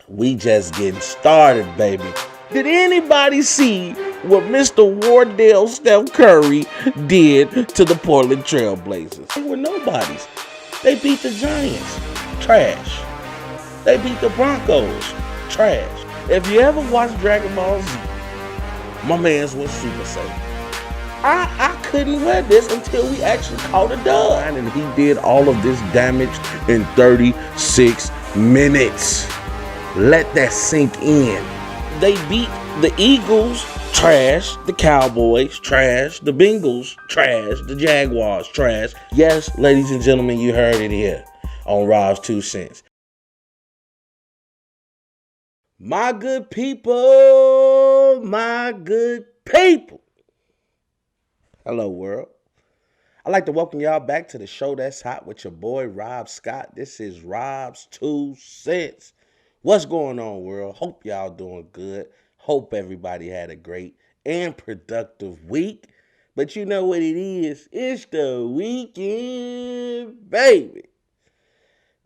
We just getting started, baby. Did anybody see what Mr. Wardell Steph Curry did to the Portland Trailblazers? They were nobodies. They beat the Giants. Trash. They beat the Broncos. Trash. If you ever watched Dragon Ball Z, my man's was Super Saiyan. I couldn't wear this until we actually caught a dub. And he did all of this damage in 36 minutes. Let that sink in. They beat the Eagles, trash. The Cowboys, trash. The Bengals, trash. The Jaguars, trash. Yes, ladies and gentlemen, you heard it here on Rob's 2 Cents. My good people, my good people. Hello, world. I'd like to welcome y'all back to the show that's hot with your boy, Rob Scott. This is Rob's 2 Cents. What's going on, world? Hope y'all doing good. Hope everybody had a great and productive week. But you know what it is? It's the weekend, baby.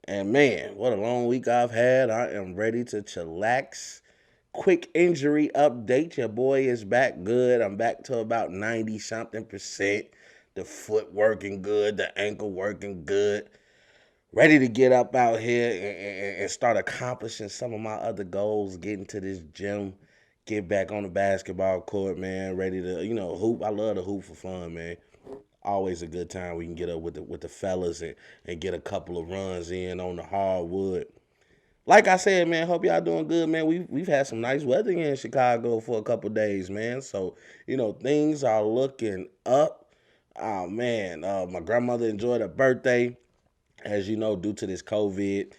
And man, what a long week I've had. I am ready to chillax. Quick injury update. Your boy is back good. I'm back to about 90-something%. The foot working good. The ankle working good. Ready to get up out here and start accomplishing some of my other goals. Getting to this gym. Get back on the basketball court, man. Ready to, hoop. I love to hoop for fun, man. Always a good time. We can get up with the fellas and get a couple of runs in on the hardwood. Like I said, man, hope y'all doing good, man. We've had some nice weather here in Chicago for a couple days, man. So, things are looking up. Oh, man, my grandmother enjoyed her birthday. As you know, due to this COVID,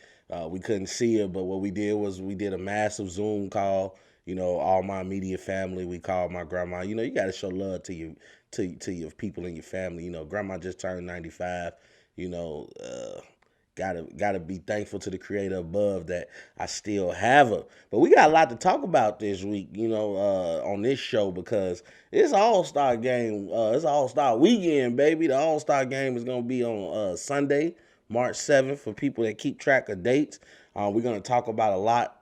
we couldn't see her. But what we did was we did a massive Zoom call. All my immediate family, we called my grandma. You got to show love to your people in your family. Grandma just turned 95. Gotta be thankful to the creator above that I still have her. But we got a lot to talk about this week, on this show because it's AllStar game. It's AllStar weekend, baby. The AllStar game is gonna be on Sunday, March 7th. For people that keep track of dates, we're gonna talk about a lot.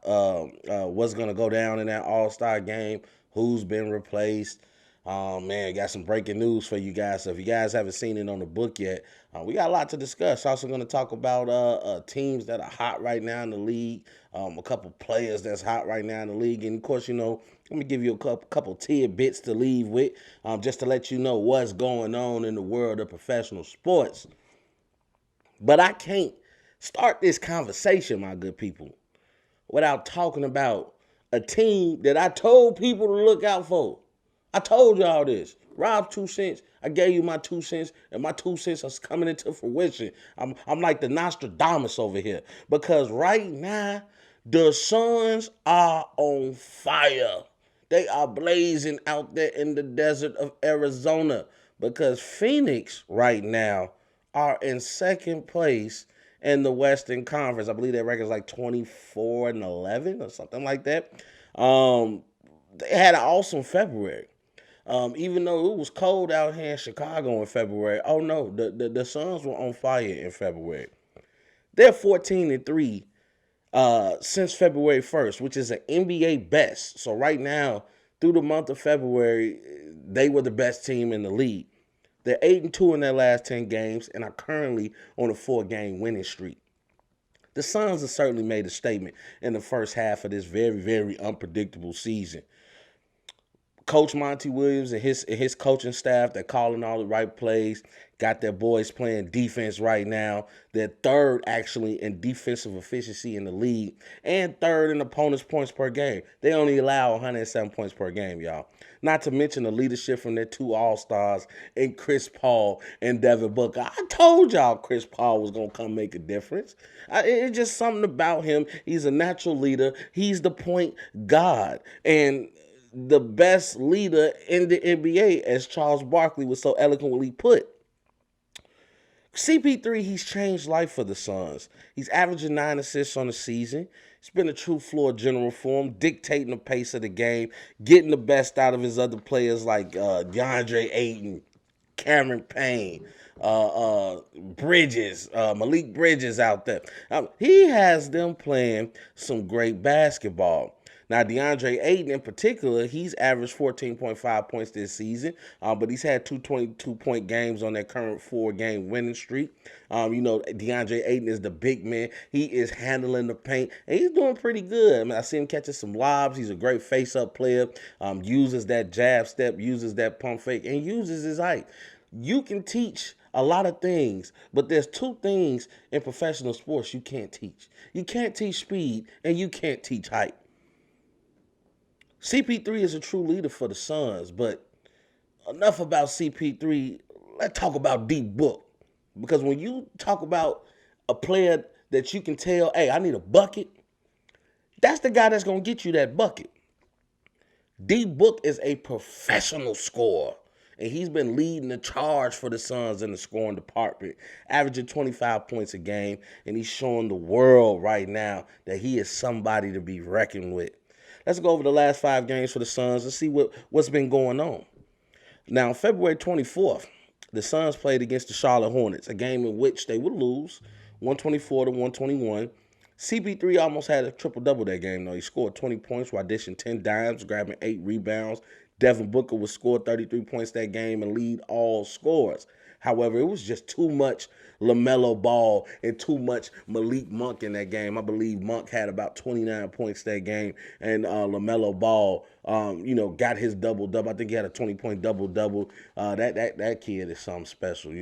What's gonna go down in that AllStar game? Who's been replaced? Man, got some breaking news for you guys. So if you guys haven't seen it on the book yet, we got a lot to discuss. Also going to talk about teams that are hot right now in the league, a couple players that's hot right now in the league. And, of course, let me give you a couple tidbits to leave with just to let you know what's going on in the world of professional sports. But I can't start this conversation, my good people, without talking about a team that I told people to look out for. I told y'all this. Rob's 2 Cents. I gave you my 2 cents, and my 2 cents is coming into fruition. I'm like the Nostradamus over here. Because right now, the Suns are on fire. They are blazing out there in the desert of Arizona. Because Phoenix right now are in second place in the Western Conference. I believe their record is like 24-11 or something like that. They had an awesome February. Even though it was cold out here in Chicago in February, the Suns were on fire in February. They're 14-3 since February 1st, which is an NBA best. So right now, through the month of February, they were the best team in the league. They're 8-2 in their last 10 games and are currently on a 4-game winning streak. The Suns have certainly made a statement in the first half of this very, very unpredictable season. Coach Monty Williams and his coaching staff, they're calling all the right plays, got their boys playing defense right now. They're third, actually, in defensive efficiency in the league and third in opponents' points per game. They only allow 107 points per game, y'all. Not to mention the leadership from their 2 All-Stars and Chris Paul and Devin Booker. I told y'all Chris Paul was going to come make a difference. It's just something about him. He's a natural leader. He's the point guard. And the best leader in the NBA, as Charles Barkley was so eloquently put. CP3, he's changed life for the Suns. He's averaging 9 assists on the season. He's been a true floor general for him, dictating the pace of the game, getting the best out of his other players like DeAndre Ayton, Cameron Payne, Bridges, Malik Bridges out there. He has them playing some great basketball. Now, DeAndre Ayton in particular, he's averaged 14.5 points this season, but he's had two 22-point games on that current 4-game winning streak. DeAndre Ayton is the big man. He is handling the paint, and he's doing pretty good. I mean, I see him catching some lobs. He's a great face-up player, uses that jab step, uses that pump fake, and uses his height. You can teach a lot of things, but there's two things in professional sports you can't teach. You can't teach speed, and you can't teach height. CP3 is a true leader for the Suns, but enough about CP3. Let's talk about D-Book. Because when you talk about a player that you can tell, hey, I need a bucket, that's the guy that's going to get you that bucket. D-Book is a professional scorer, and he's been leading the charge for the Suns in the scoring department, averaging 25 points a game, and he's showing the world right now that he is somebody to be reckoned with. Let's go over the last 5 games for the Suns and see what's been going on. Now, on February 24th, the Suns played against the Charlotte Hornets, a game in which they would lose 124 to 121. CP3 almost had a triple-double that game, though. He scored 20 points while dishing 10 dimes, grabbing 8 rebounds. Devin Booker would score 33 points that game and lead all scorers. However, it was just too much LaMelo Ball and too much Malik Monk in that game. I believe Monk had about 29 points that game, and LaMelo Ball, got his double-double. I think he had a 20-point double-double. That kid is something special,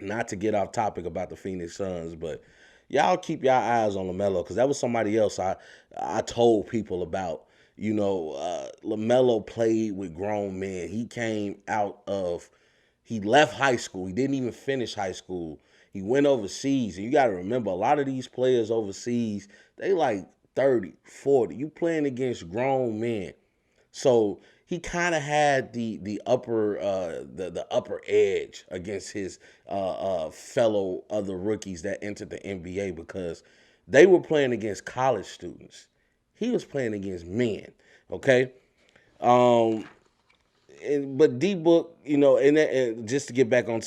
Not to get off topic about the Phoenix Suns, but y'all keep y'all eyes on LaMelo, because that was somebody else I told people about. LaMelo played with grown men. He left high school. He didn't even finish high school. He went overseas. And you got to remember, a lot of these players overseas, they like 30, 40. You playing against grown men. So he kind of had the upper edge against his fellow other rookies that entered the NBA, because they were playing against college students. He was playing against men, okay? But D-Book, and just to get back on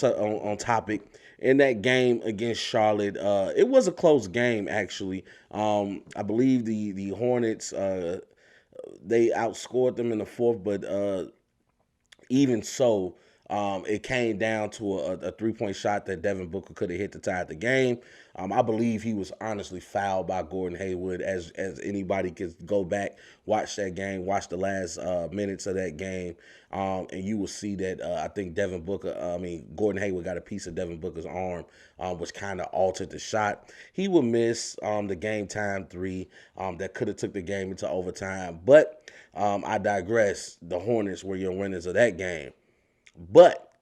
topic, in that game against Charlotte, it was a close game, actually. I believe the Hornets, they outscored them in the fourth, but even so, it came down to a 3-point shot that Devin Booker could have hit to tie the game. I believe he was honestly fouled by Gordon Hayward, as anybody could go back, watch that game, watch the last minutes of that game, and you will see that I think Gordon Hayward got a piece of Devin Booker's arm, which kind of altered the shot. He would miss the game time 3 that could have took the game into overtime, but I digress. The Hornets were your winners of that game. But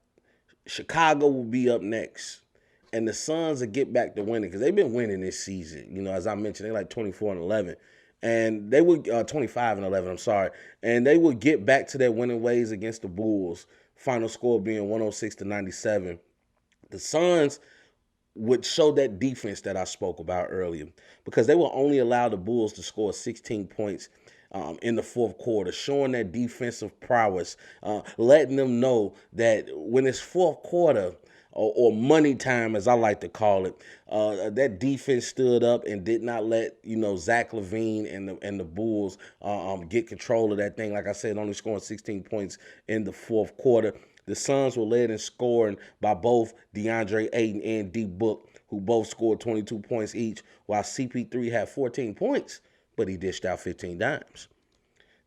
Chicago will be up next, and the Suns will get back to winning, because they've been winning this season. As I mentioned, they're like 24-11, and they would 25-11. I'm sorry, and they would get back to their winning ways against the Bulls. Final score being 106-97. The Suns would show that defense that I spoke about earlier, because they will only allow the Bulls to score 16 points in the fourth quarter, showing that defensive prowess, letting them know that when it's fourth quarter, or money time, as I like to call it, that defense stood up and did not let Zach LaVine and the Bulls get control of that thing. Like I said, only scoring 16 points in the fourth quarter. The Suns were led in scoring by both DeAndre Ayton and D-Book, who both scored 22 points each, while CP3 had 14 points, but he dished out 15 dimes.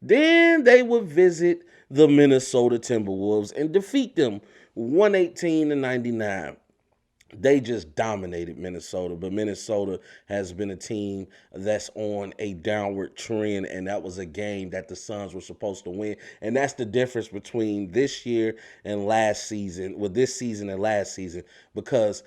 Then they would visit the Minnesota Timberwolves and defeat them 118-99. They just dominated Minnesota, but Minnesota has been a team that's on a downward trend, and that was a game that the Suns were supposed to win. And that's the difference between this year and last season, this season and last season, because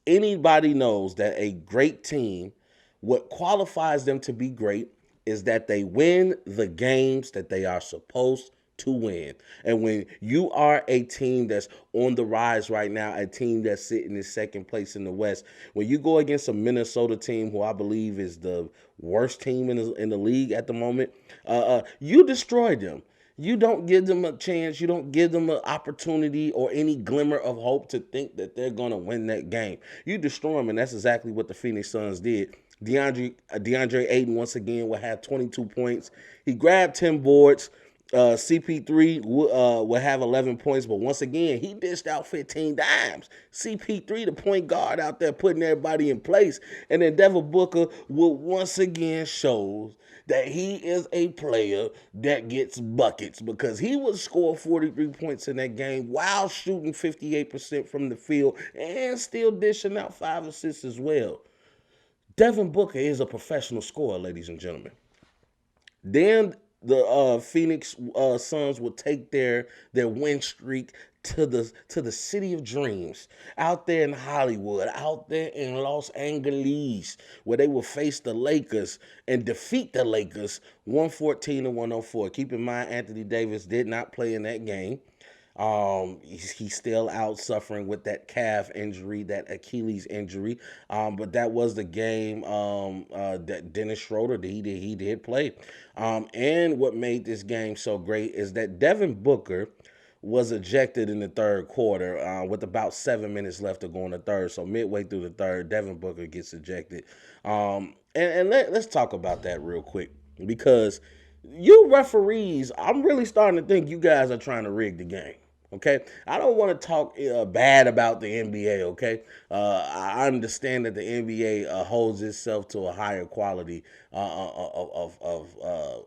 anybody knows that a great team, what qualifies them to be great is that they win the games that they are supposed to win. And when you are a team that's on the rise right now, a team that's sitting in second place in the West, when you go against a Minnesota team who I believe is the worst team in the league at the moment, you destroy them. You don't give them a chance. You don't give them an opportunity or any glimmer of hope to think that they're going to win that game. You destroy them, and that's exactly what the Phoenix Suns did. DeAndre Ayton once again will have 22 points. He grabbed 10 boards. CP3 will have 11 points, but once again, he dished out 15 dimes. CP3, the point guard out there putting everybody in place. And then Devin Booker will once again show that he is a player that gets buckets because he would score 43 points in that game while shooting 58% from the field and still dishing out 5 assists as well. Devin Booker is a professional scorer, ladies and gentlemen. Then the Phoenix Suns will take their win streak to the city of dreams, out there in Hollywood, out there in Los Angeles, where they will face the Lakers and defeat the Lakers 114-104. Keep in mind, Anthony Davis did not play in that game. He's still out suffering with that calf injury, that Achilles injury. But that was the game that Dennis Schroeder he did play. And what made this game so great is that Devin Booker was ejected in the third quarter with about 7 minutes left to go in the third. So midway through the third, Devin Booker gets ejected. Let's talk about that real quick because you referees, I'm really starting to think you guys are trying to rig the game. Okay, I don't want to talk bad about the NBA. Okay, I understand that the NBA holds itself to a higher quality of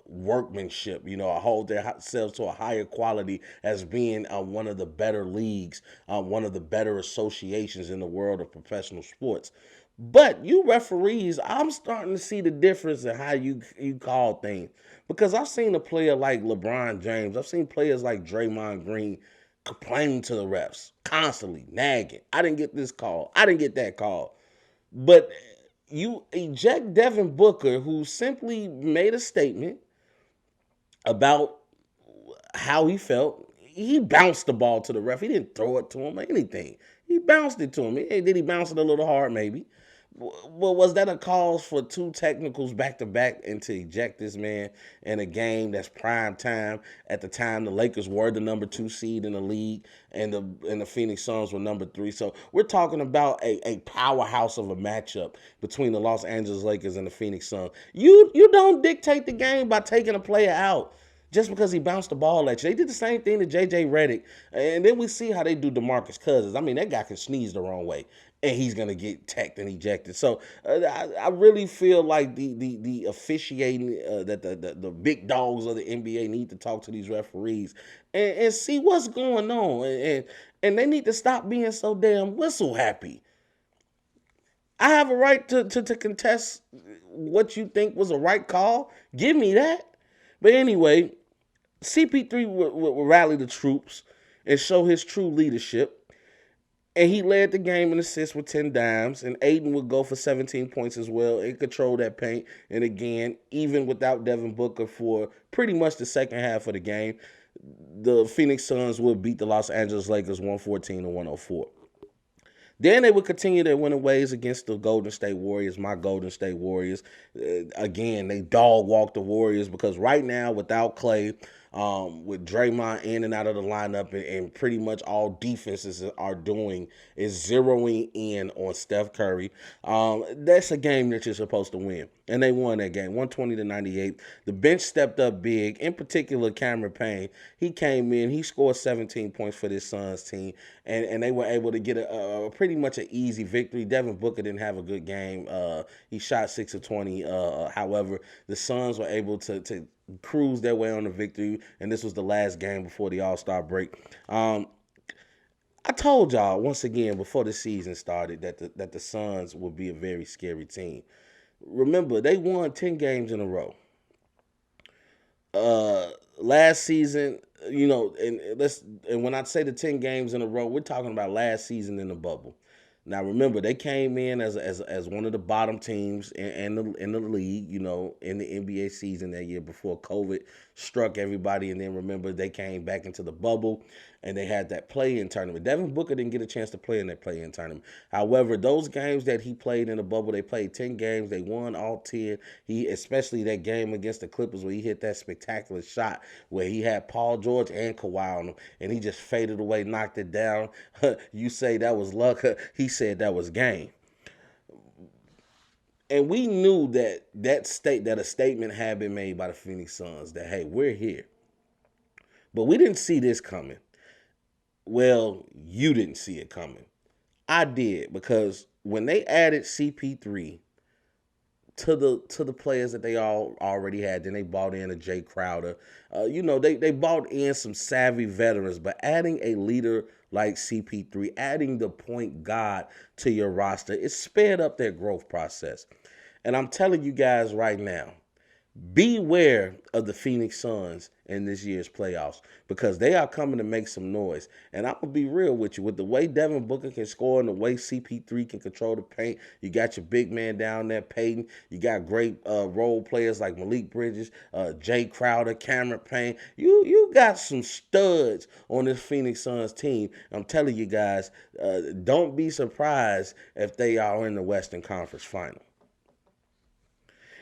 workmanship. You know, hold themselves to a higher quality as being one of the better leagues, one of the better associations in the world of professional sports. But you referees, I'm starting to see the difference in how you call things because I've seen a player like LeBron James, I've seen players like Draymond Green complaining to the refs, constantly nagging. I didn't get this call. I didn't get that call. But you eject Devin Booker, who simply made a statement about how he felt. He bounced the ball to the ref. He didn't throw it to him or anything. He bounced it to him. Did he bounce it a little hard? Maybe. Well, was that a cause for 2 technicals back to back and to eject this man in a game that's prime time? At the time, the Lakers were the number 2 seed in the league, and the Phoenix Suns were number 3. So we're talking about a powerhouse of a matchup between the Los Angeles Lakers and the Phoenix Suns. You don't dictate the game by taking a player out just because he bounced the ball at you. They did the same thing to J.J. Redick. And then we see how they do DeMarcus Cousins. I mean, that guy can sneeze the wrong way, and he's going to get teched and ejected. So I really feel like the officiating, that the big dogs of the NBA need to talk to these referees and see what's going on. And they need to stop being so damn whistle happy. I have a right to contest what you think was a right call. Give me that. But anyway, CP3 would rally the troops and show his true leadership. And he led the game in assists with 10 dimes. And Ayton would go for 17 points as well and control that paint. And again, even without Devin Booker for pretty much the second half of the game, the Phoenix Suns would beat the Los Angeles Lakers 114-104. Then they would continue their winning ways against the Golden State Warriors, my Golden State Warriors. Again, they dog walk the Warriors because right now, without Clay, with Draymond in and out of the lineup, and pretty much all defenses are doing is zeroing in on Steph Curry. That's a game that you're supposed to win. And they won that game, 120-98. The bench stepped up big, in particular Cameron Payne. He came in, he scored 17 points for this Suns team, and they were able to get a pretty much an easy victory. Devin Booker didn't have a good game. He shot 6 of 20. However, the Suns were able to cruise their way on the victory, and this was the last game before the AllStar break. I told y'all once again before the season started that the Suns would be a very scary team. Remember, they won 10 games in a row. Last season, and when I say the 10 games in a row, we're talking about last season in the bubble. Now remember, they came in as one of the bottom teams in the league, in the NBA season that year before COVID struck everybody. And then remember, they came back into the bubble and they had that play-in tournament. Devin Booker didn't get a chance to play in that play-in tournament. However, those games that he played in the bubble, they played 10 games. They won all 10. Especially that game against the Clippers where he hit that spectacular shot where he had Paul George and Kawhi on him, and he just faded away, knocked it down. You say that was luck. He said that was game. And we knew that a statement had been made by the Phoenix Suns that, hey, we're here. But we didn't see this coming. Well, you didn't see it coming. I did, because when they added CP3 to the players that they all already had, then they bought in a Jay Crowder. They bought in some savvy veterans, but adding a leader like CP3, adding the point guard to your roster, it sped up their growth process. And I'm telling you guys right now, beware of the Phoenix Suns in this year's playoffs, because they are coming to make some noise. And I'm going to be real with you. With the way Devin Booker can score and the way CP3 can control the paint, you got your big man down there, Peyton. You got great role players like Malik Bridges, Jay Crowder, Cameron Payne. You got some studs on this Phoenix Suns team. I'm telling you guys, don't be surprised if they are in the Western Conference Final.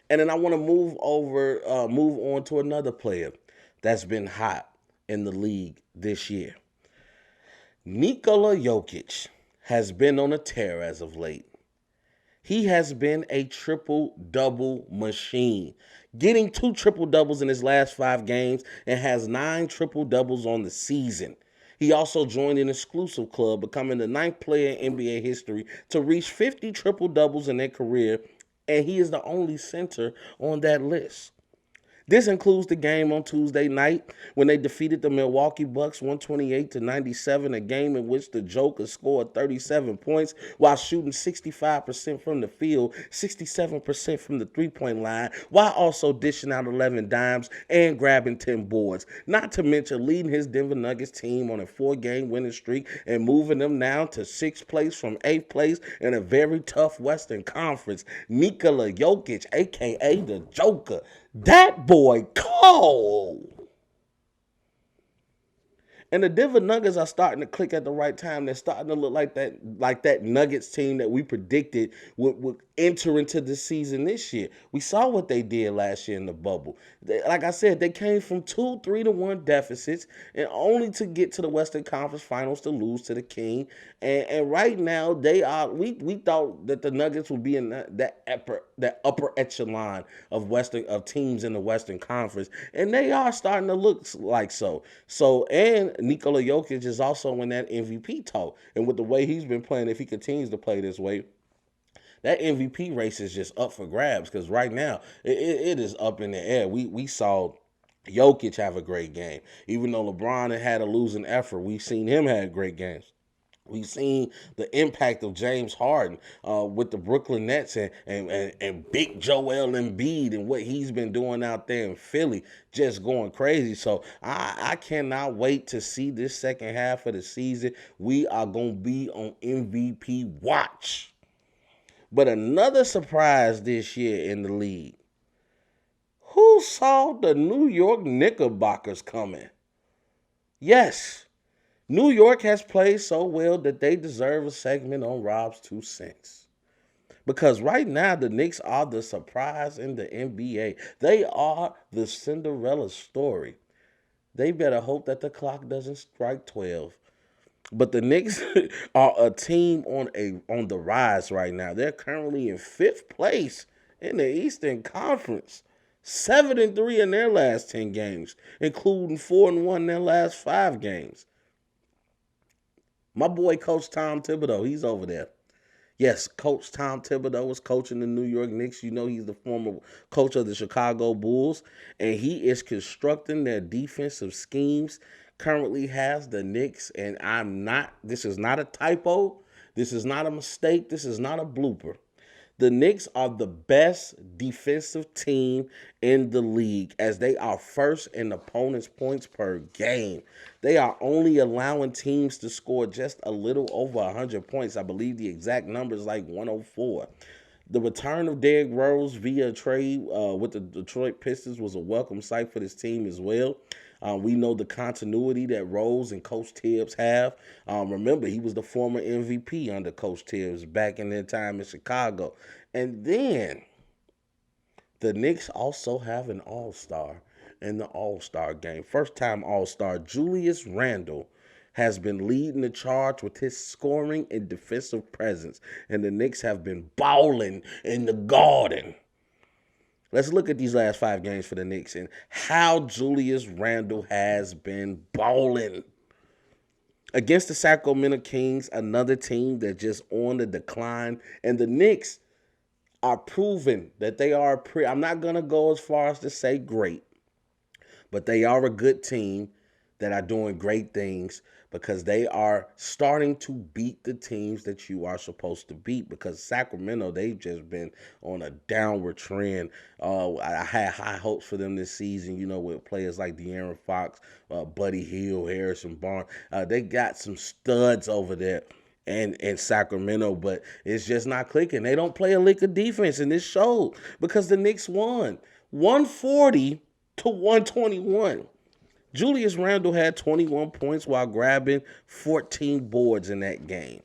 And then I want to move on to another player that's been hot in the league this year. Nikola Jokic has been on a tear as of late. He has been a triple-double machine, getting 2 triple-doubles in his last 5 games and has 9 triple-doubles on the season. He also joined an exclusive club, becoming the 9th player in NBA history to reach 50 triple-doubles in their career, and he is the only center on that list. This includes the game on Tuesday night when they defeated the Milwaukee Bucks 128-97, a game in which the Joker scored 37 points while shooting 65% from the field, 67% from the three-point line, while also dishing out 11 dimes and grabbing 10 boards. Not to mention leading his Denver Nuggets team on a 4-game winning streak and moving them now to 6th place from 8th place in a very tough Western Conference. Nikola Jokic, a.k.a. the Joker. That boy cold. And the Denver Nuggets are starting to click at the right time. They're starting to look like that Nuggets team that we predicted would enter into the season this year. We saw what they did last year in the bubble. Like I said, they came from 2 3-1 deficits and only to get to the Western Conference Finals to lose to the King. And right now they are. We thought that the Nuggets would be in that upper echelon of teams in the Western Conference, and they are starting to look like so. And Nikola Jokic is also in that MVP talk. And with the way he's been playing, if he continues to play this way, that MVP race is just up for grabs, because right now it is up in the air. We saw Jokic have a great game. Even though LeBron had a losing effort, we've seen him have great games. We've seen the impact of James Harden with the Brooklyn Nets and big Joel Embiid and what he's been doing out there in Philly, just going crazy. So I cannot wait to see this second half of the season. We are going to be on MVP watch. But another surprise this year in the league. Who saw the New York Knickerbockers coming? Yes. New York has played so well that they deserve a segment on Rob's 2 cents. Because right now, the Knicks are the surprise in the NBA. They are the Cinderella story. They better hope that the clock doesn't strike 12. But the Knicks are a team on the rise right now. They're currently in 5th place in the Eastern Conference. 7-3 in their last 10 games, including 4-1 in their last 5 games. My boy, Coach Tom Thibodeau, he's over there. Yes, Coach Tom Thibodeau is coaching the New York Knicks. You know, he's the former coach of the Chicago Bulls, and he is constructing their defensive schemes. Currently has the Knicks, and this is not a typo. This is not a mistake. This is not a blooper. The Knicks are the best defensive team in the league as they are first in opponents' points per game. They are only allowing teams to score just a little over 100 points. I believe the exact number is like 104. The return of Derrick Rose via trade with the Detroit Pistons was a welcome sight for this team as well. We know the continuity that Rose and Coach Tibbs have. Remember, he was the former MVP under Coach Tibbs back in their time in Chicago. And then the Knicks also have an all-star in the all-star game. First time all-star Julius Randle has been leading the charge with his scoring and defensive presence. And the Knicks have been balling in the Garden. Let's look at these last 5 games for the Knicks and how Julius Randle has been balling. Against the Sacramento Kings, another team that's just on the decline. And the Knicks are proving that they are I'm not going to go as far as to say great, but they are a good team that are doing great things because they are starting to beat the teams that you are supposed to beat, because Sacramento, they've just been on a downward trend. I had high hopes for them this season, with players like De'Aaron Fox, Buddy Hield, Harrison Barnes. They got some studs over there in Sacramento, but it's just not clicking. They don't play a lick of defense, and this showed because the Knicks won 140 to 121. Julius Randle had 21 points while grabbing 14 boards in that game.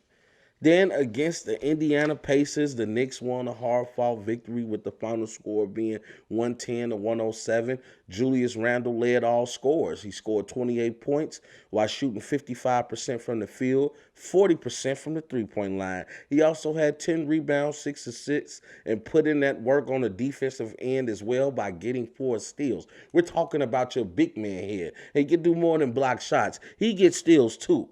Then against the Indiana Pacers, the Knicks won a hard-fought victory with the final score being 110 to 107. Julius Randle led all scorers. He scored 28 points while shooting 55% from the field, 40% from the three-point line. He also had 10 rebounds, 6 assists, and put in that work on the defensive end as well by getting 4 steals. We're talking about your big man here. He can do more than block shots. He gets steals too.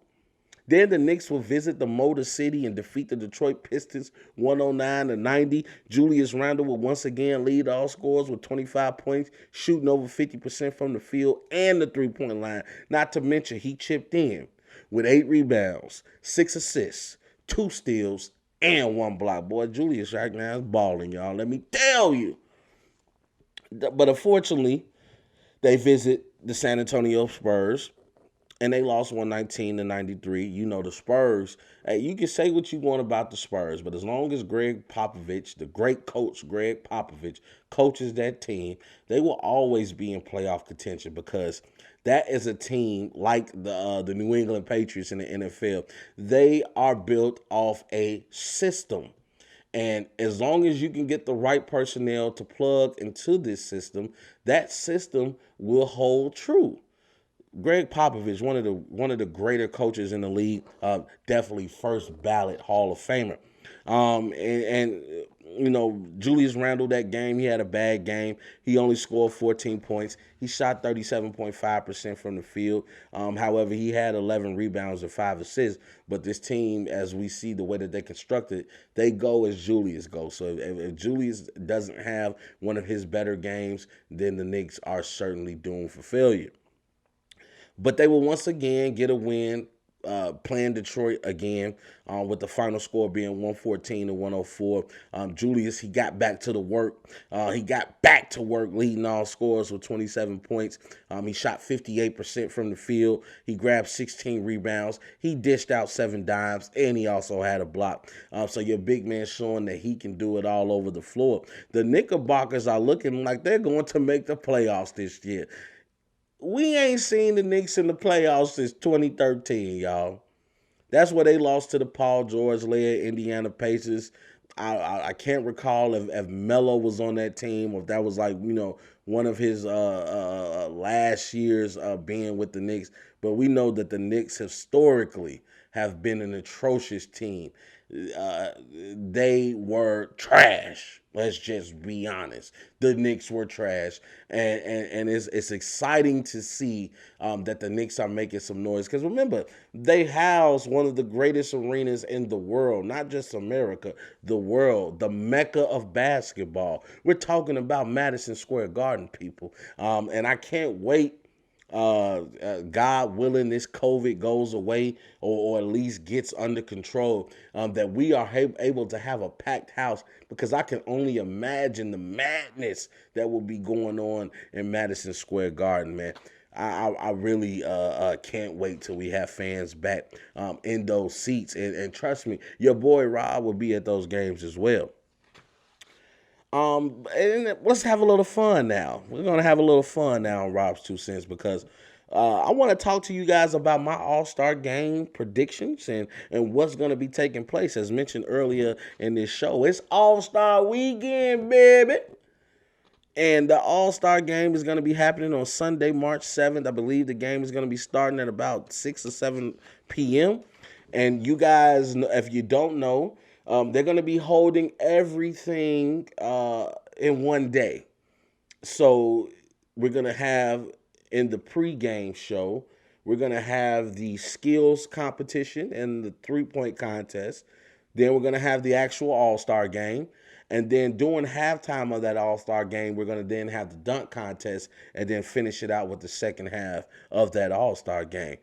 Then the Knicks will visit the Motor City and defeat the Detroit Pistons 109 to 90. Julius Randle will once again lead all scorers with 25 points, shooting over 50% from the field and the three-point line. Not to mention, he chipped in with 8 rebounds, 6 assists, 2 steals, and 1 block. Boy, Julius right now is balling, y'all. Let me tell you. But unfortunately, they visit the San Antonio Spurs, and they lost 119 to 93. The Spurs, hey, you can say what you want about the Spurs, but as long as Greg Popovich, the great coach Greg Popovich, coaches that team, they will always be in playoff contention, because that is a team like the New England Patriots in the NFL. They are built off a system. And as long as you can get the right personnel to plug into this system, that system will hold true. Greg Popovich, one of the greater coaches in the league, definitely first ballot Hall of Famer. Julius Randle, that game, he had a bad game. He only scored 14 points. He shot 37.5% from the field. However, he had 11 rebounds and 5 assists. But this team, as we see the way that they constructed, they go as Julius goes. So if Julius doesn't have one of his better games, then the Knicks are certainly doomed for failure. But they will once again get a win, playing Detroit again, with the final score being 114 to 104. Julius, he got back to the work. He got back to work, leading all scorers with 27 points. He shot 58% from the field. He grabbed 16 rebounds. He dished out 7 dimes, and he also had a block. So your big man showing that he can do it all over the floor. The Knickerbockers are looking like they're going to make the playoffs this year. We ain't seen the Knicks in the playoffs since 2013, y'all. That's where they lost to the Paul George-led Indiana Pacers. I can't recall if Melo was on that team, or if that was one of his last years being with the Knicks. But we know that the Knicks historically have been an atrocious team. They were trash. Let's just be honest. The Knicks were trash, and it's exciting to see that the Knicks are making some noise. Because remember, they house one of the greatest arenas in the world, not just America, the world, the mecca of basketball. We're talking about Madison Square Garden, people, and I can't wait God willing, this COVID goes away or at least gets under control, that we are able to have a packed house, because I can only imagine the madness that will be going on in Madison Square Garden, man. I really can't wait till we have fans back in those seats. And trust me, your boy Rob will be at those games as well. And let's have a little fun now. We're gonna have a little fun now on Rob's Two Cents, because I want to talk to you guys about my All-Star game predictions and what's gonna be taking place. As mentioned earlier in this show, it's All-Star weekend, baby. And the All-Star game is going to be happening on Sunday, March 7th. I believe the game is going to be starting at about 6 or 7 p.m. And you guys, if you don't know, they're going to be holding everything in one day. So we're going to have, in the pregame show, we're going to have the skills competition and the three-point contest. Then we're going to have the actual All-Star game. And then during halftime of that All-Star game, we're going to then have the dunk contest and then finish it out with the second half of that All-Star game.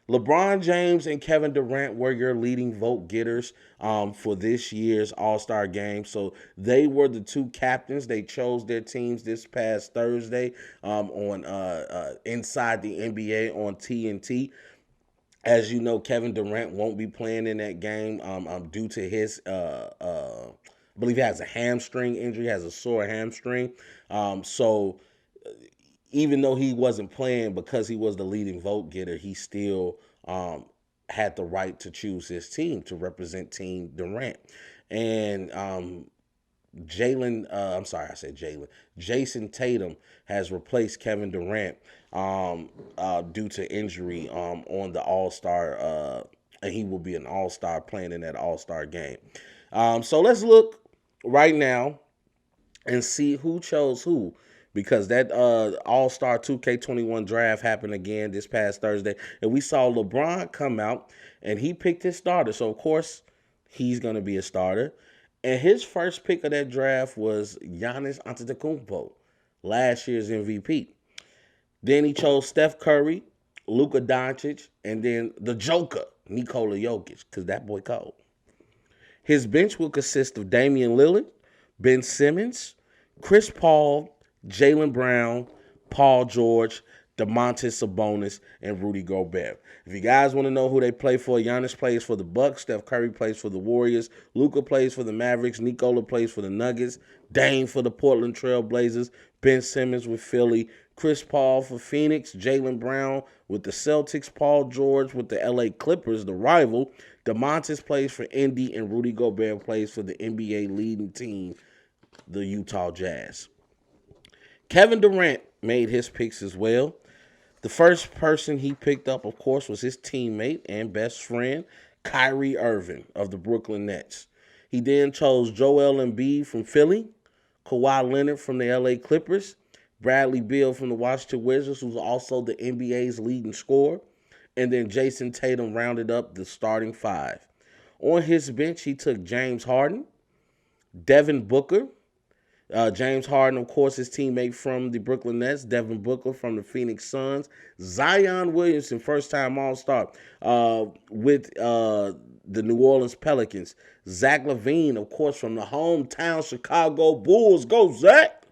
LeBron James and Kevin Durant were your leading vote getters for this year's All-Star game. So they were the two captains. They chose their teams this past Thursday on Inside the NBA on TNT. As you know, Kevin Durant won't be playing in that game due to his, I believe he has a hamstring injury, has a sore hamstring. So even though he wasn't playing, because he was the leading vote getter, he still had the right to choose his team to represent Team Durant. And Jason Tatum has replaced Kevin Durant due to injury on the All-Star, and he will be an All-Star playing in that All-Star game. So let's look right now and see who chose who, because that All-Star 2K21 draft happened again this past Thursday, and we saw LeBron come out and he picked his starter. So of course he's going to be a starter. And his first pick of that draft was Giannis Antetokounmpo, last year's MVP. Then he chose Steph Curry, Luka Doncic, and then the Joker, Nikola Jokic, because that boy cold. His bench will consist of Damian Lillard, Ben Simmons, Chris Paul, Jaylen Brown, Paul George, Domantas Sabonis, and Rudy Gobert. If you guys want to know who they play for, Giannis plays for the Bucks, Steph Curry plays for the Warriors, Luka plays for the Mavericks, Nikola plays for the Nuggets, Dame for the Portland Trail Blazers, Ben Simmons with Philly, Chris Paul for Phoenix, Jaylen Brown with the Celtics, Paul George with the LA Clippers, the rival. Domantas plays for Indy, and Rudy Gobert plays for the NBA leading team, the Utah Jazz. Kevin Durant made his picks as well. The first person he picked up, of course, was his teammate and best friend, Kyrie Irving of the Brooklyn Nets. He then chose Joel Embiid from Philly, Kawhi Leonard from the LA Clippers, Bradley Beal from the Washington Wizards, who's also the NBA's leading scorer, and then Jason Tatum rounded up the starting five. On his bench, he took James Harden, Devin Booker, James Harden, of course, his teammate from the Brooklyn Nets, Devin Booker from the Phoenix Suns, Zion Williamson, first-time All-Star with the New Orleans Pelicans, Zach LaVine, of course, from the hometown Chicago Bulls, go Zach,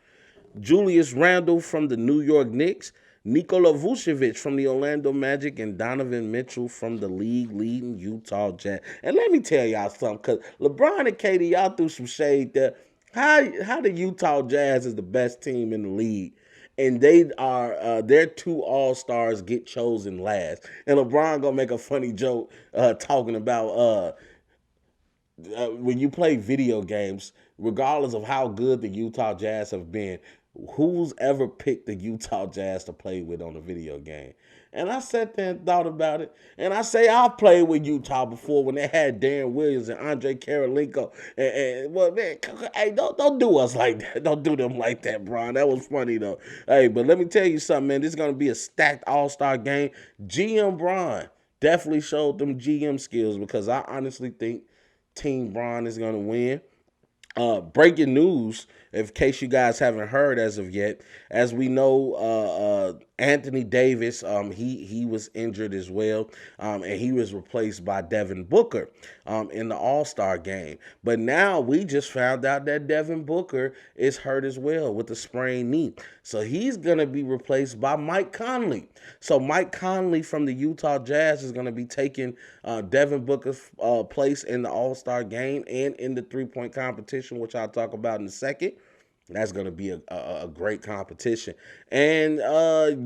Julius Randle from the New York Knicks, Nikola Vucevic from the Orlando Magic, and Donovan Mitchell from the league-leading Utah Jazz. And let me tell y'all something, because LeBron and KD, y'all threw some shade there. How the Utah Jazz is the best team in the league, and they are their two All-Stars get chosen last. And LeBron gonna make a funny joke talking about when you play video games, regardless of how good the Utah Jazz have been, who's ever picked the Utah Jazz to play with on a video game? And I sat there and thought about it. And I say I played with Utah before when they had Darren Williams and Andre Karolinko. And well, man, hey, don't do us like that. Don't do them like that, Bron. That was funny though. Hey, but let me tell you something, man. This is gonna be a stacked All-Star game. GM Bron definitely showed them GM skills, because I honestly think Team Bron is gonna win. Breaking news, in case you guys haven't heard as of yet, as we know, Anthony Davis, he was injured as well, and he was replaced by Devin Booker in the All-Star game. But now we just found out that Devin Booker is hurt as well with a sprained knee. So he's going to be replaced by Mike Conley. So Mike Conley from the Utah Jazz is going to be taking Devin Booker's place in the All-Star game and in the three-point competition, which I'll talk about in a second. That's going to be a great competition. And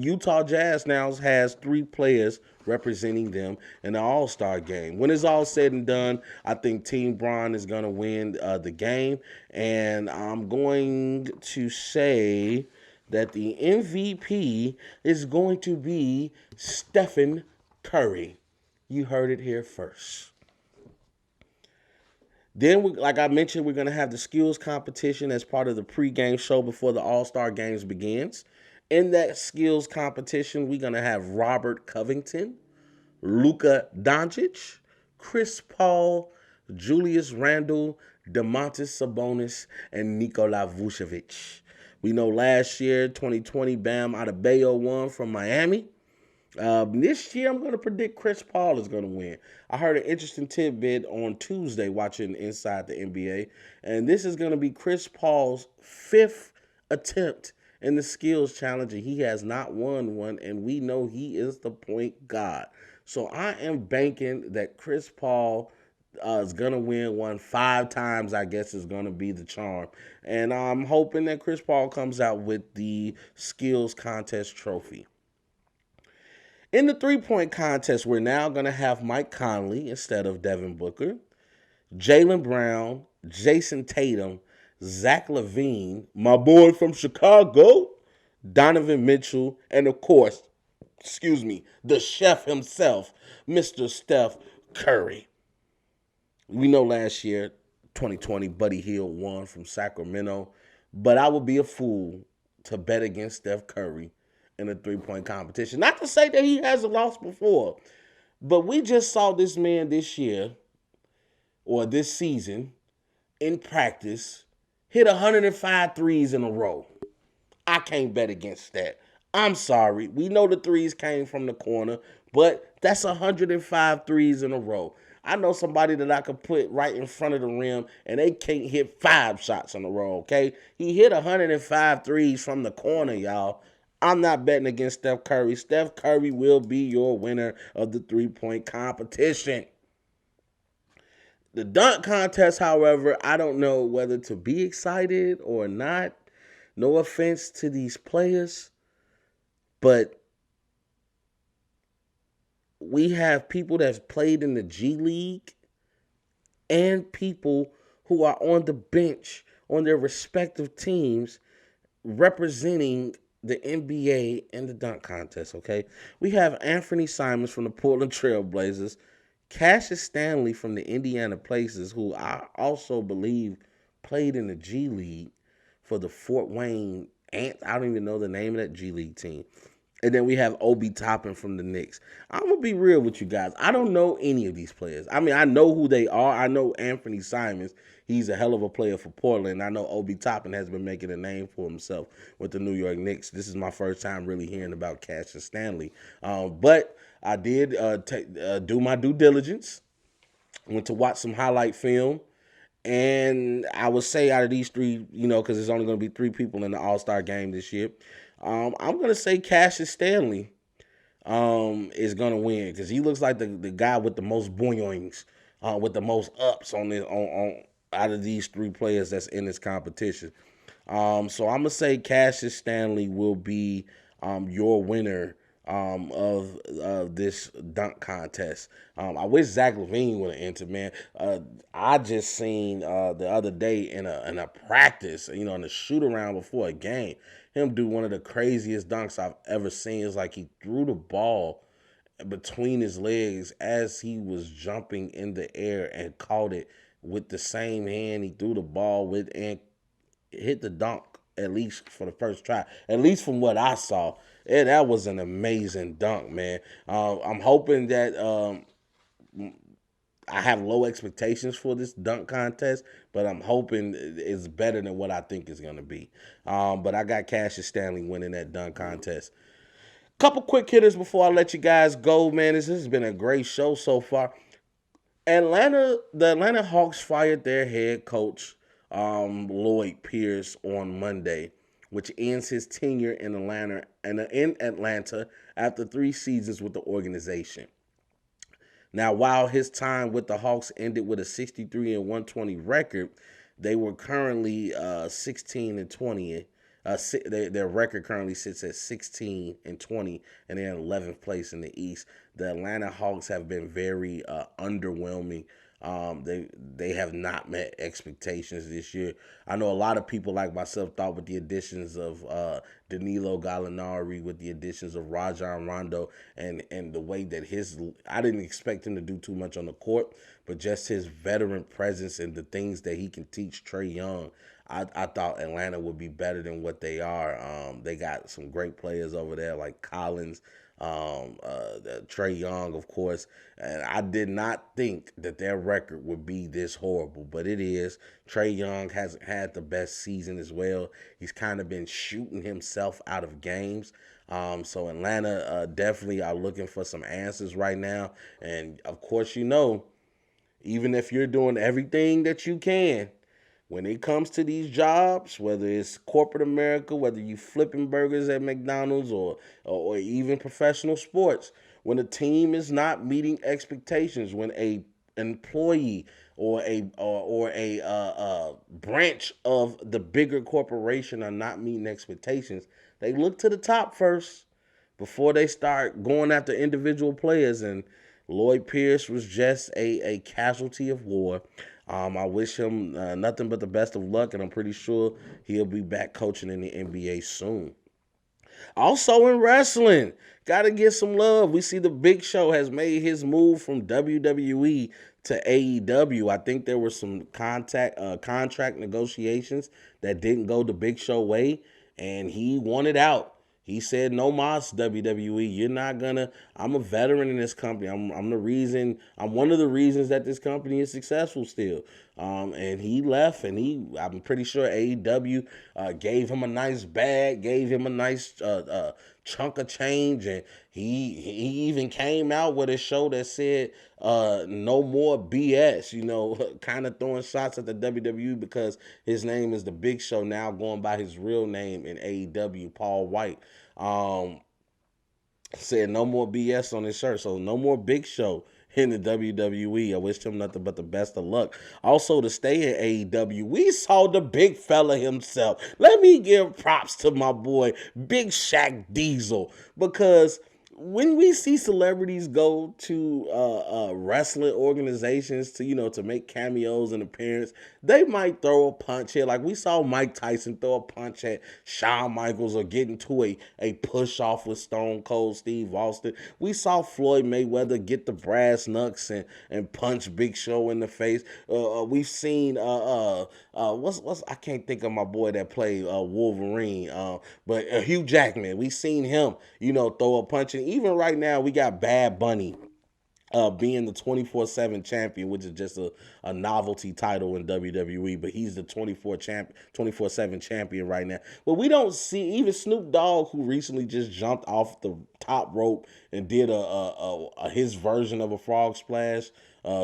Utah Jazz now has 3 players representing them in the All-Star game. When it's all said and done, I think Team Bron is going to win the game. And I'm going to say that the MVP is going to be Stephen Curry. You heard it here first. Then, like I mentioned, we're going to have the skills competition as part of the pregame show before the All-Star games begins. In that skills competition, we're going to have Robert Covington, Luka Doncic, Chris Paul, Julius Randle, Domantas Sabonis, and Nikola Vucevic. We know last year, 2020, Bam Adebayo won from Miami. This year, I'm going to predict Chris Paul is going to win. I heard an interesting tidbit on Tuesday watching Inside the NBA, and this is going to be Chris Paul's 5th attempt in the skills challenge, and he has not won one, and we know he is the point guard. So I am banking that Chris Paul is going to win one 5 times, I guess is going to be the charm. And I'm hoping that Chris Paul comes out with the skills contest trophy. In the three-point contest, we're now going to have Mike Conley instead of Devin Booker, Jaylen Brown, Jason Tatum, Zach LaVine, my boy from Chicago, Donovan Mitchell, and of course, the chef himself, Mr. Steph Curry. We know last year, 2020, Buddy Hield won from Sacramento, but I would be a fool to bet against Steph Curry in a three-point competition. Not to say that he hasn't lost before, but we just saw this man this year, or this season, in practice, hit 105 threes in a row. I can't bet against that. I'm sorry. We know the threes came from the corner, but that's 105 threes in a row. I know somebody that I could put right in front of the rim, and they can't hit 5 shots in a row, okay? He hit 105 threes from the corner, y'all. I'm not betting against Steph Curry. Steph Curry will be your winner of the three-point competition. The dunk contest, however, I don't know whether to be excited or not. No offense to these players, but we have people that's played in the G League and people who are on the bench on their respective teams representing the NBA and the dunk contest, okay? We have Anthony Simons from the Portland Trail Blazers, Cassius Stanley from the Indiana Pacers, who I also believe played in the G League for the Fort Wayne Ants. I don't even know the name of that G League team. And then we have Obi Toppin from the Knicks. I'm going to be real with you guys. I don't know any of these players. I mean, I know who they are. I know Anthony Simons. He's a hell of a player for Portland. I know Obi Toppin has been making a name for himself with the New York Knicks. This is my first time really hearing about Cassius Stanley. But I did do my due diligence. Went to watch some highlight film. And I would say out of these 3, because there's only going to be 3 people in the All-Star game this year, I'm going to say Cassius Stanley is going to win because he looks like the guy with the most boingings, with the most ups on out of these 3 players that's in this competition. So I'm going to say Cassius Stanley will be your winner of this dunk contest. I wish Zach LaVine would have entered, man. I just seen the other day in a practice, in a shoot around before a game, him do one of the craziest dunks I've ever seen. It's like he threw the ball between his legs as he was jumping in the air and caught it with the same hand he threw the ball with and hit the dunk, at least for the first try, at least from what I saw. Yeah, that was an amazing dunk, man. I'm hoping that I have low expectations for this dunk contest, but I'm hoping it's better than what I think it's going to be. But I got Cassius Stanley winning that dunk contest. Couple quick hitters before I let you guys go, man. This has been a great show so far. The Atlanta Hawks fired their head coach, Lloyd Pierce, on Monday, which ends his tenure in Atlanta after 3 seasons with the organization. Now, while his time with the Hawks ended with a 63 and 120 record, they were currently 16 and 20. Their record currently sits at 16 and 20, and they're in 11th place in the East. The Atlanta Hawks have been very underwhelming. They have not met expectations this year. I know a lot of people like myself thought with the additions of Danilo Gallinari, with the additions of Rajon Rondo, and the way that I didn't expect him to do too much on the court, but just his veteran presence and the things that he can teach Trae Young. I thought Atlanta would be better than what they are. They got some great players over there like Collins, Trae Young, of course. And I did not think that their record would be this horrible, but it is. Trae Young hasn't had the best season as well. He's kind of been shooting himself out of games. So Atlanta definitely are looking for some answers right now. And of course, even if you're doing everything that you can, when it comes to these jobs, whether it's corporate America, whether you flipping burgers at McDonald's or even professional sports, when a team is not meeting expectations, when a employee or a branch of the bigger corporation are not meeting expectations, they look to the top first before they start going after individual players. And Lloyd Pierce was just a casualty of war. I wish him nothing but the best of luck, and I'm pretty sure he'll be back coaching in the NBA soon. Also in wrestling, gotta get some love. We see the Big Show has made his move from WWE to AEW. I think there were some contract negotiations that didn't go the Big Show way, and he wanted out. He said, "No mas, WWE. You're not gonna. I'm a veteran in this company. I'm the reason. I'm one of the reasons that this company is successful still." And he left, and I'm pretty sure AEW gave him a nice bag, gave him a nice chunk of change, and he even came out with a show that said no more BS, kind of throwing shots at the WWE because his name is the Big Show, now going by his real name in AEW, Paul White. Said no more BS on his shirt, so no more Big Show in the WWE. I wish him nothing but the best of luck. Also, to stay in AEW, we saw the big fella himself. Let me give props to my boy, Big Shaq Diesel, because when we see celebrities go to wrestling organizations to make cameos and appearance, they might throw a punch here. Like we saw Mike Tyson throw a punch at Shawn Michaels or get into a push off with Stone Cold Steve Austin. We saw Floyd Mayweather get the brass knucks and punch Big Show in the face. We've seen what's I can't think of my boy that played Wolverine, but Hugh Jackman. We've seen him throw a punch. And even right now, we got Bad Bunny being the 24/7 champion, which is just a novelty title in WWE, but he's the 24/7 champion right now. But we don't see even Snoop Dogg, who recently just jumped off the top rope and did his version of a frog splash.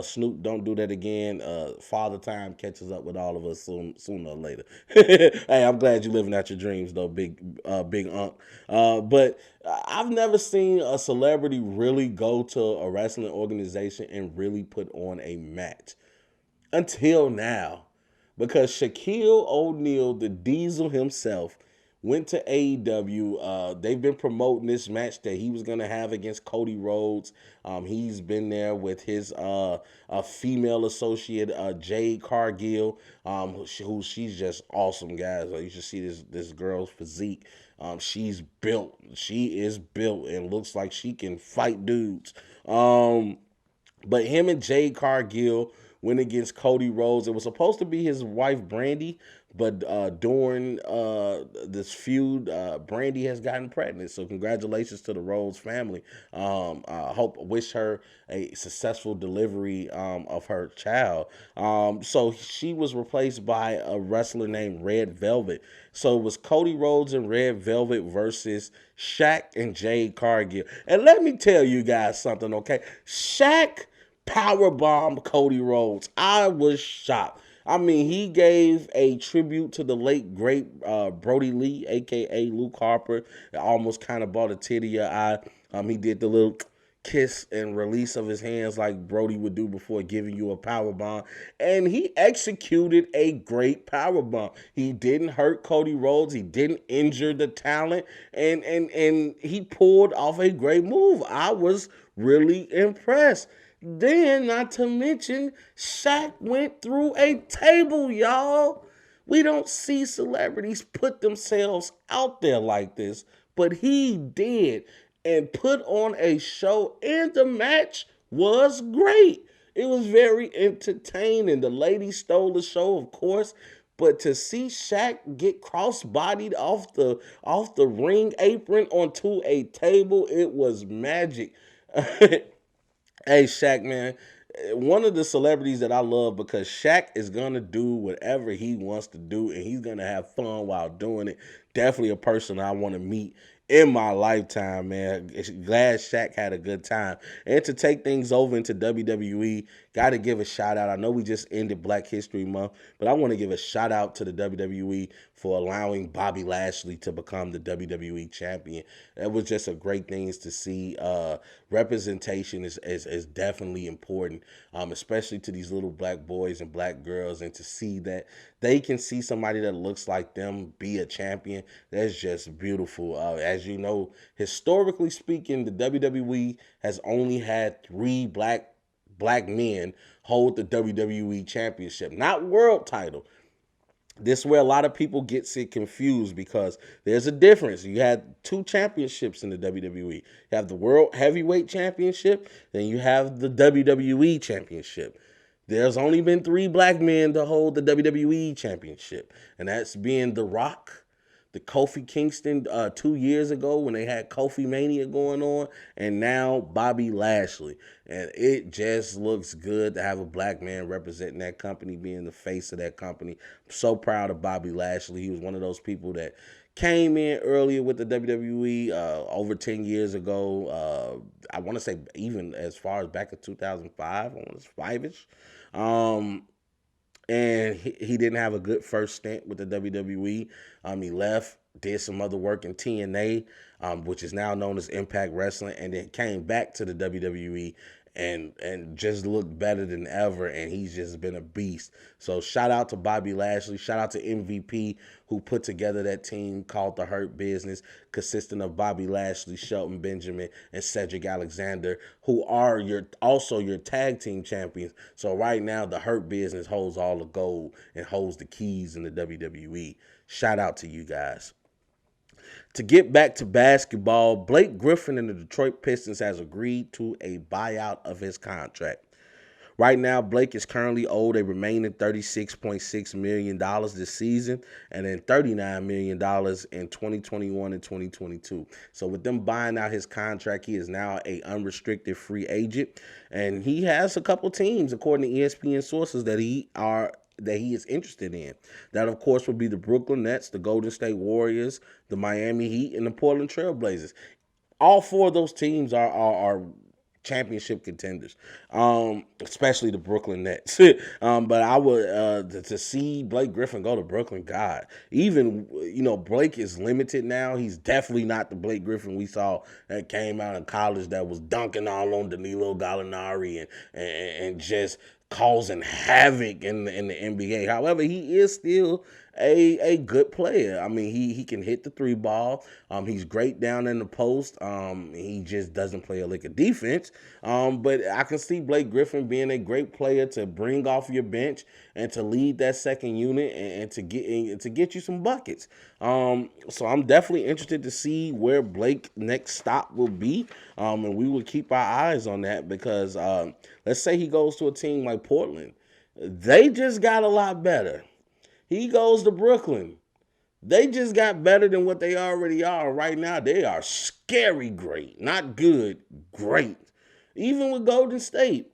Snoop, don't do that again. Father Time catches up with all of us sooner or later. Hey, I'm glad you're living out your dreams, though, big Unc. But I've never seen a celebrity really go to a wrestling organization and really put on a match until now, because Shaquille O'Neal, the Diesel himself, went to AEW. They've been promoting this match that he was going to have against Cody Rhodes. He's been there with his female associate, Jade Cargill, she's just awesome, guys. You should see this girl's physique. She's built. She is built and looks like she can fight dudes. But him and Jade Cargill went against Cody Rhodes. It was supposed to be his wife, Brandy, But during this feud, Brandy has gotten pregnant. So congratulations to the Rhodes family. Wish her a successful delivery of her child. So she was replaced by a wrestler named Red Velvet. So it was Cody Rhodes and Red Velvet versus Shaq and Jade Cargill. And let me tell you guys something, okay? Shaq powerbombed Cody Rhodes. I was shocked. I mean, he gave a tribute to the late great Brody Lee, aka Luke Harper. It almost kind of brought a tear to your eye. He did the little kiss and release of his hands like Brody would do before giving you a power bomb, and he executed a great power bomb. He didn't hurt Cody Rhodes. He didn't injure the talent, and he pulled off a great move. I was really impressed. Then, not to mention, Shaq went through a table, y'all. We don't see celebrities put themselves out there like this, but he did and put on a show, and the match was great. It was very entertaining. The lady stole the show, of course, but to see Shaq get cross-bodied off the ring apron onto a table, it was magic. Hey, Shaq, man, one of the celebrities that I love because Shaq is going to do whatever he wants to do and he's going to have fun while doing it. Definitely a person I want to meet in my lifetime, man. Glad Shaq had a good time. And to take things over into WWE, got to give a shout out. I know we just ended Black History Month, but I want to give a shout out to the WWE for allowing Bobby Lashley to become the WWE champion. That was just a great thing to see. Representation is definitely important, especially to these little black boys and black girls, and to see that they can see somebody that looks like them be a champion. That's just beautiful. As you know, historically speaking, the WWE has only had 3 black men hold the WWE championship, not world title. This is where a lot of people get it confused because there's a difference. You had 2 championships in the WWE. You have the World Heavyweight Championship, then you have the WWE Championship. There's only been 3 black men to hold the WWE Championship, and that's being The Rock, the Kofi Kingston 2 years ago when they had Kofi Mania going on, and now Bobby Lashley. And it just looks good to have a black man representing that company, being the face of that company. I'm so proud of Bobby Lashley. He was one of those people that came in earlier with the WWE over 10 years ago. I want to say even as far as back in 2005, I want to say 5-ish. And he didn't have a good first stint with the WWE. He left, did some other work in TNA, which is now known as Impact Wrestling, and then came back to the WWE and just looked better than ever, and he's just been a beast. So shout out to Bobby Lashley, shout out to MVP who put together that team called the Hurt Business, consisting of Bobby Lashley, Shelton Benjamin, and Cedric Alexander, who are also your tag team champions. So right now the Hurt Business holds all the gold and holds the keys in the WWE. Shout out to you guys. To get back to basketball, Blake Griffin and the Detroit Pistons has agreed to a buyout of his contract. Right now, Blake is currently owed a remaining $36.6 million this season and then $39 million in 2021 and 2022. So with them buying out his contract, he is now an unrestricted free agent. And he has a couple teams, according to ESPN sources, that he is interested in. That, of course, would be the Brooklyn Nets, the Golden State Warriors, the Miami Heat, and the Portland Trail Blazers. All 4 of those teams are championship contenders, especially the Brooklyn Nets. But I would to see Blake Griffin go to Brooklyn, God, even, Blake is limited now. He's definitely not the Blake Griffin we saw that came out of college that was dunking all on Danilo Gallinari and just causing havoc in the NBA. However, he is still a good player. I mean, he can hit the 3 ball. He's great down in the post. He just doesn't play a lick of defense. But I can see Blake Griffin being a great player to bring off your bench and to lead that second unit and to get you some buckets. So I'm definitely interested to see where Blake's next stop will be. And we will keep our eyes on that because let's say he goes to a team like Portland. They just got a lot better. He goes to Brooklyn. They just got better than what they already are. Right now, they are scary great. Not good, great. Even with Golden State,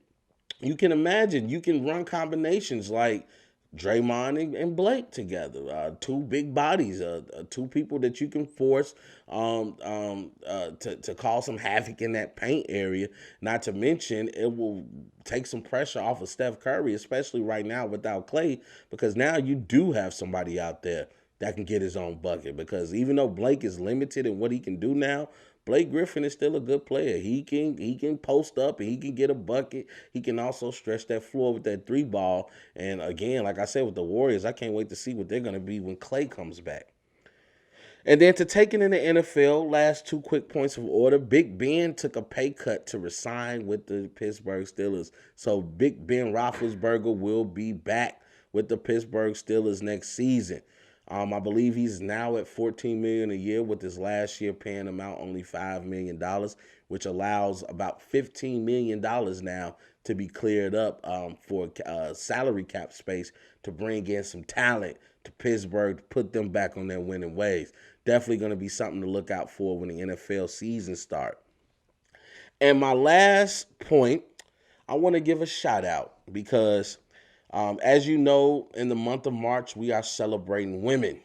you can imagine you can run combinations like Draymond and Blake together, two big bodies, two people that you can force to cause some havoc in that paint area. Not to mention, it will take some pressure off of Steph Curry, especially right now without Clay, because now you do have somebody out there that can get his own bucket. Because even though Blake is limited in what he can do now, Blake Griffin is still a good player. He can post up and he can get a bucket. He can also stretch that floor with that three ball. And again, like I said with the Warriors, I can't wait to see what they're going to be when Clay comes back. And then to take it in the NFL, last two quick points of order. Big Ben took a pay cut to resign with the Pittsburgh Steelers. So Big Ben Roethlisberger will be back with the Pittsburgh Steelers next season. I believe he's now at $14 million a year, with his last year paying him out only $5 million, which allows about $15 million now to be cleared up for salary cap space to bring in some talent to Pittsburgh to put them back on their winning ways. Definitely going to be something to look out for when the NFL season starts. And my last point, I want to give a shout out because as you know, in the month of March, we are celebrating women.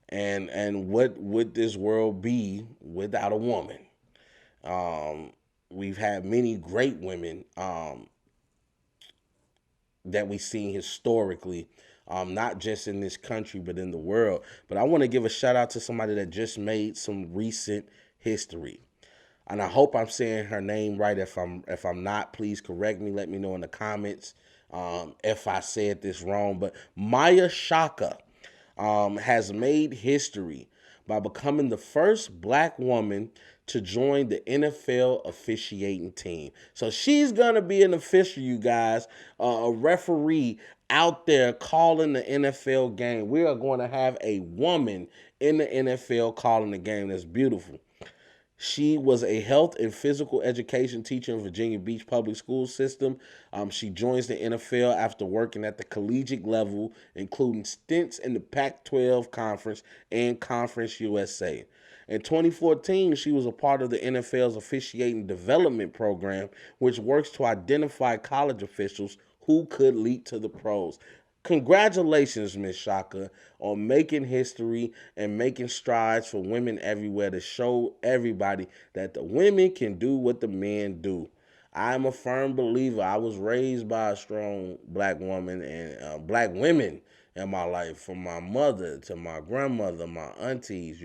And what would this world be without a woman? We've had many great women that we've seen historically, not just in this country, but in the world. But I want to give a shout out to somebody that just made some recent history. And I hope I'm saying her name right. If I'm not, please correct me. Let me know in the comments if I said this wrong. But Maya Shaka has made history by becoming the first black woman to join the NFL officiating team. So she's going to be an official, you guys, a referee out there calling the NFL game. We are going to have a woman in the NFL calling the game. That's beautiful. She was a health and physical education teacher in Virginia Beach public school system. She joins the NFL after working at the collegiate level, including stints in the Pac-12 Conference and Conference USA. In 2014, she was a part of the NFL's officiating development program, which works to identify college officials who could lead to the pros. Congratulations, Miss Shaka, on making history and making strides for women everywhere to show everybody that the women can do what the men do. I'm a firm believer. I was raised by a strong black woman and black women in my life, from my mother to my grandmother, my aunties.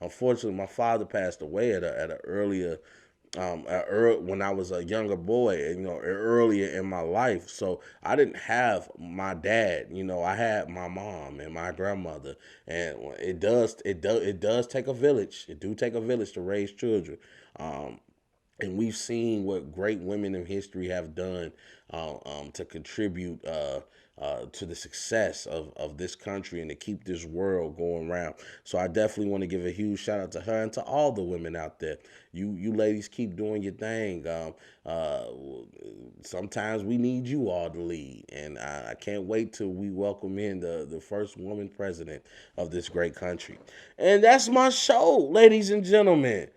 Unfortunately, my father passed away at an earlier when I was a younger boy, earlier in my life. So I didn't have my dad. I had my mom and my grandmother, and it does take a village. It do take a village to raise children. And we've seen what great women in history have done to contribute to the success of this country and to keep this world going round. So I definitely want to give a huge shout out to her and to all the women out there. You ladies keep doing your thing. Sometimes we need you all to lead, and I can't wait till we welcome in the first woman president of this great country. And that's my show, ladies and gentlemen.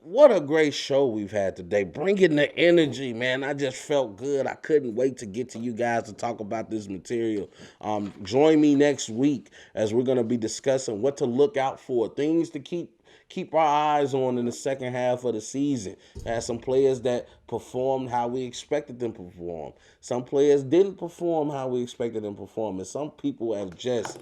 What a great show we've had today. Bringing the energy, man. I just felt good. I couldn't wait to get to you guys to talk about this material. Join me next week as we're going to be discussing what to look out for, things to keep our eyes on in the second half of the season. Had some players that performed how we expected them to perform. Some players didn't perform how we expected them to perform. And some people have just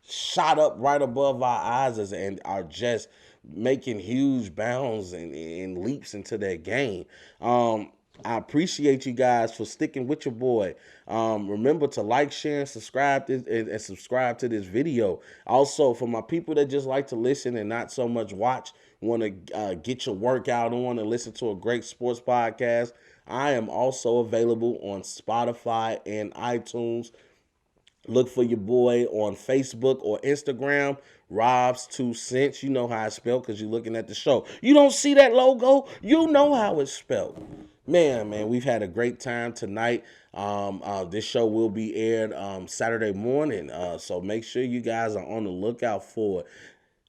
shot up right above our eyes and are just making huge bounds and leaps into their game. I appreciate you guys for sticking with your boy. Remember to like, share, and subscribe to this video. Also, for my people that just like to listen and not so much watch, want to get your workout on and listen to a great sports podcast, I am also available on Spotify and iTunes. Look for your boy on Facebook or Instagram, Rob's 2 Cents. You know how it's spelled because you're looking at the show. You don't see that logo? You know how it's spelled. Man, we've had a great time tonight. This show will be aired Saturday morning, so make sure you guys are on the lookout for it.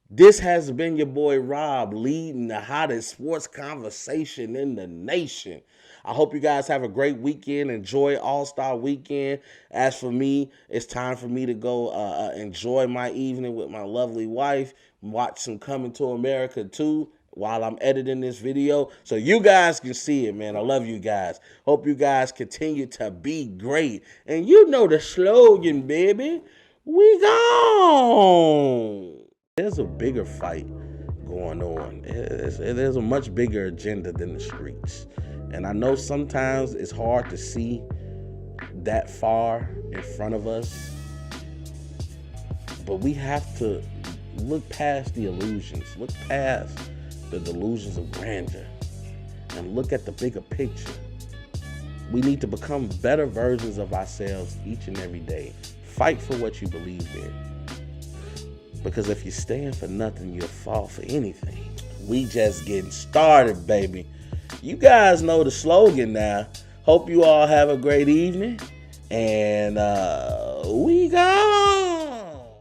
This has been your boy Rob leading the hottest sports conversation in the nation. I hope you guys have a great weekend. Enjoy All-Star Weekend. As for me, it's time for me to go enjoy my evening with my lovely wife. Watch some Coming to America 2 while I'm editing this video so you guys can see it, man. I love you guys. Hope you guys continue to be great. And you know the slogan, baby. We gone. There's a bigger fight going on. There's a much bigger agenda than the streets. And I know sometimes it's hard to see that far in front of us, but we have to look past the illusions, look past the delusions of grandeur, and look at the bigger picture. We need to become better versions of ourselves each and every day. Fight for what you believe in. Because if you stand for nothing, you'll fall for anything. We just getting started, baby. You guys know the slogan now. Hope you all have a great evening. And we go.